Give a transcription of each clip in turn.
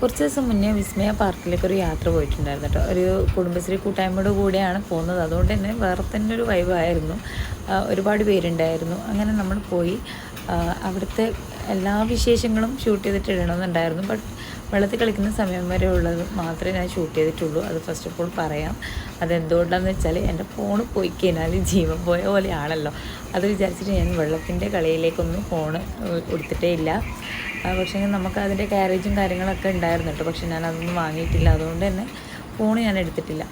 കുറച്ച് ദിവസം മുന്നേ വിസ്മയ പാർക്കിലേക്ക് ഒരു യാത്ര പോയിട്ടുണ്ടായിരുന്നു കേട്ടോ. ഒരു കുടുംബശ്രീ കൂട്ടായ്മയുടെ കൂടെയാണ് പോകുന്നത്. അതുകൊണ്ട് തന്നെ വേറെ തന്നെ ഒരു വൈബായിരുന്നു. ഒരുപാട് പേരുണ്ടായിരുന്നു. അങ്ങനെ നമ്മൾ പോയി അവിടുത്തെ എല്ലാ വിശേഷങ്ങളും ഷൂട്ട് ചെയ്തിട്ട് ഇടണമെന്നുണ്ടായിരുന്നു. ബട്ട് വെള്ളത്തിൽ കളിക്കുന്ന സമയം വരെ ഉള്ളത് മാത്രമേ ഞാൻ ഷൂട്ട് ചെയ്തിട്ടുള്ളൂ. അത് ഫസ്റ്റ് ഓഫ് ഓൾ പറയാം. അതെന്തുകൊണ്ടാണെന്ന് വെച്ചാൽ എൻ്റെ ഫോണ് പോയി കഴിഞ്ഞാൽ ജീവൻ പോയ പോലെയാണല്ലോ. അത് വിചാരിച്ചിട്ട് ഞാൻ വെള്ളത്തിൻ്റെ കളിയിലേക്കൊന്നും ഫോണ് കൊടുത്തിട്ടേ ഇല്ല. പക്ഷേ നമുക്ക് അതിൻ്റെ ക്യാരേജും കാര്യങ്ങളൊക്കെ ഉണ്ടായിരുന്നു കേട്ടോ. പക്ഷേ ഞാൻ അതൊന്നും വാങ്ങിയിട്ടില്ല. അതുകൊണ്ട് തന്നെ ഫോണ് ഞാൻ എടുത്തിട്ടില്ല.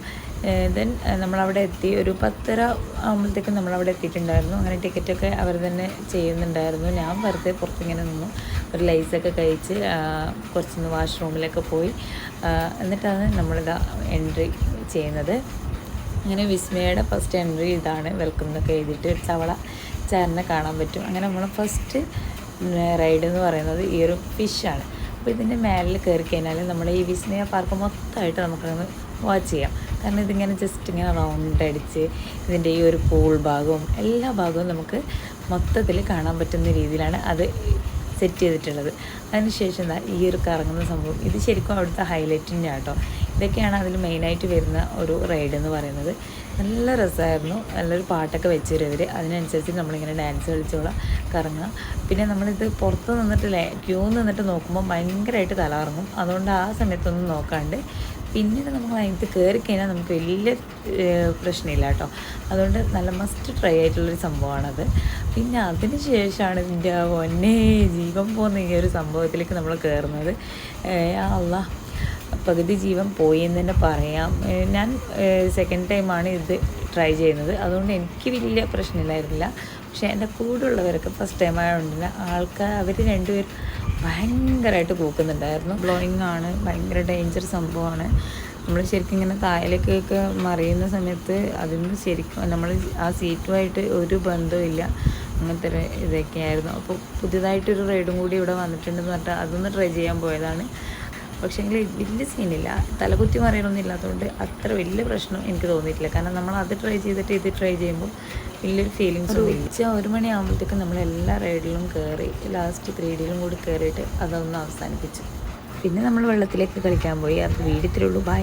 ദെൻ നമ്മളവിടെ എത്തി. ഒരു 10:30 ആകുമ്പോഴത്തേക്കും നമ്മളവിടെ എത്തിയിട്ടുണ്ടായിരുന്നു. അങ്ങനെ ടിക്കറ്റൊക്കെ അവർ തന്നെ ചെയ്യുന്നുണ്ടായിരുന്നു. ഞാൻ വെറുതെ പുറത്തിങ്ങനെ നിന്നു. ഒരു ലൈസൊക്കെ കഴിച്ച് കുറച്ചൊന്ന് വാഷ്റൂമിലൊക്കെ പോയി. എന്നിട്ടാണ് നമ്മളിതാ എൻട്രി ചെയ്യുന്നത്. അങ്ങനെ വിസ്മയയുടെ ഫസ്റ്റ് എൻട്രി ഇതാണ്. വെൽക്കം എന്നൊക്കെ എഴുതിയിട്ട് ഒരു തവള ചാരനെ കാണാൻ പറ്റും. അങ്ങനെ നമ്മൾ ഫസ്റ്റ് റൈഡ് എന്ന് പറയുന്നത് ഈ ഒരു ഫിഷാണ്. അപ്പോൾ ഇതിൻ്റെ മേലിൽ കയറി കഴിഞ്ഞാൽ നമ്മൾ ഈ വിസ്മയ പാർക്ക് മൊത്തമായിട്ട് നമുക്കങ്ങ് വാച്ച് ചെയ്യാം. കാരണം ഇതിങ്ങനെ ജസ്റ്റ് ഇങ്ങനെ റൗണ്ട് അടിച്ച് ഇതിൻ്റെ ഈ ഒരു പൂൾ ഭാഗവും എല്ലാ ഭാഗവും നമുക്ക് മൊത്തത്തിൽ കാണാൻ പറ്റുന്ന രീതിയിലാണ് അത് സെറ്റ് ചെയ്തിട്ടുള്ളത്. അതിനുശേഷം ഈ ഒരു കറങ്ങുന്ന സംഭവം ഇത് ശരിക്കും അവിടുത്തെ ഹൈലൈറ്റിൻ്റെ ആട്ടോ. ഇതൊക്കെയാണ് അതിൽ മെയിനായിട്ട് വരുന്ന ഒരു റൈഡ് എന്ന് പറയുന്നത്. നല്ല രസമായിരുന്നു. നല്ലൊരു പാട്ടൊക്കെ വെച്ച് തരും അവർ. അതിനനുസരിച്ച് നമ്മളിങ്ങനെ ഡാൻസ് കളിച്ചോളാം, കറങ്ങാം. പിന്നെ നമ്മളിത് പുറത്ത് നിന്നിട്ട് ക്യൂ നിന്നിട്ട് നോക്കുമ്പോൾ ഭയങ്കരമായിട്ട് തലകറങ്ങും. അതുകൊണ്ട് ആ സമയത്തൊന്നും നോക്കാണ്ട് പിന്നീട് നമ്മൾ അതിനകത്ത് കയറി കഴിഞ്ഞാൽ നമുക്ക് വലിയ പ്രശ്നമില്ല കേട്ടോ. അതുകൊണ്ട് നല്ല മസ്റ്റ് ട്രൈ ആയിട്ടുള്ളൊരു സംഭവമാണത്. പിന്നെ അതിന് ശേഷമാണ് ഇതിൻ്റെ ഒന്നേ ജീവൻ പോകുന്ന ഈ ഒരു സംഭവത്തിലേക്ക് നമ്മൾ കയറുന്നത്. അല്ലാ, പകുതി ജീവൻ പോയി എന്ന് തന്നെ പറയാം. ഞാൻ സെക്കൻഡ് ടൈമാണ് ഇത് ട്രൈ ചെയ്യുന്നത്. അതുകൊണ്ട് എനിക്ക് വലിയ പ്രശ്നമില്ലായിരുന്നില്ല. പക്ഷേ എൻ്റെ കൂടെയുള്ളവരൊക്കെ ഫസ്റ്റ് ടൈം ആയതുകൊണ്ടില്ല അവർ രണ്ടുപേരും ഭയങ്കരമായിട്ട് കൂക്കുന്നുണ്ടായിരുന്നു. ബ്ലോയിങ് ആണ്, ഭയങ്കര ഡേഞ്ചർ സംഭവമാണ്. നമ്മൾ ശരിക്കും ഇങ്ങനെ താഴേക്കൊക്കെ മറിയുന്ന സമയത്ത് അതിന് ശരിക്കും നമ്മൾ ആ സീറ്റുമായിട്ട് ഒരു ബന്ധവുമില്ല. അങ്ങനത്തെ ഇതൊക്കെയായിരുന്നു. അപ്പോൾ പുതിയതായിട്ടൊരു റൈഡും കൂടി ഇവിടെ വന്നിട്ടുണ്ടെന്ന് പറഞ്ഞാൽ അതൊന്ന് ട്രൈ ചെയ്യാൻ പോയതാണ്. പക്ഷേങ്കിൽ വലിയ സീനില്ല, തലകുത്തി മറിയണമൊന്നും ഇല്ലാത്തതുകൊണ്ട് അത്ര വലിയ പ്രശ്നം എനിക്ക് തോന്നിയിട്ടില്ല. കാരണം നമ്മൾ അത് ട്രൈ ചെയ്തിട്ട് ഇത് ട്രൈ ചെയ്യുമ്പോൾ വലിയൊരു ഫീലിങ്സ് ഉച്ച 1 മണിയാകുമ്പോഴത്തേക്കും നമ്മളെല്ലാ റൈഡിലും കയറി ലാസ്റ്റ് 3Dയിലും കൂടി കയറിയിട്ട് അതൊന്ന് അവസാനിപ്പിച്ചു. പിന്നെ നമ്മൾ വെള്ളത്തിലേക്ക് കളിക്കാൻ പോയി. അത് വീഡിയോത്തിലുള്ളൂ. ബൈ.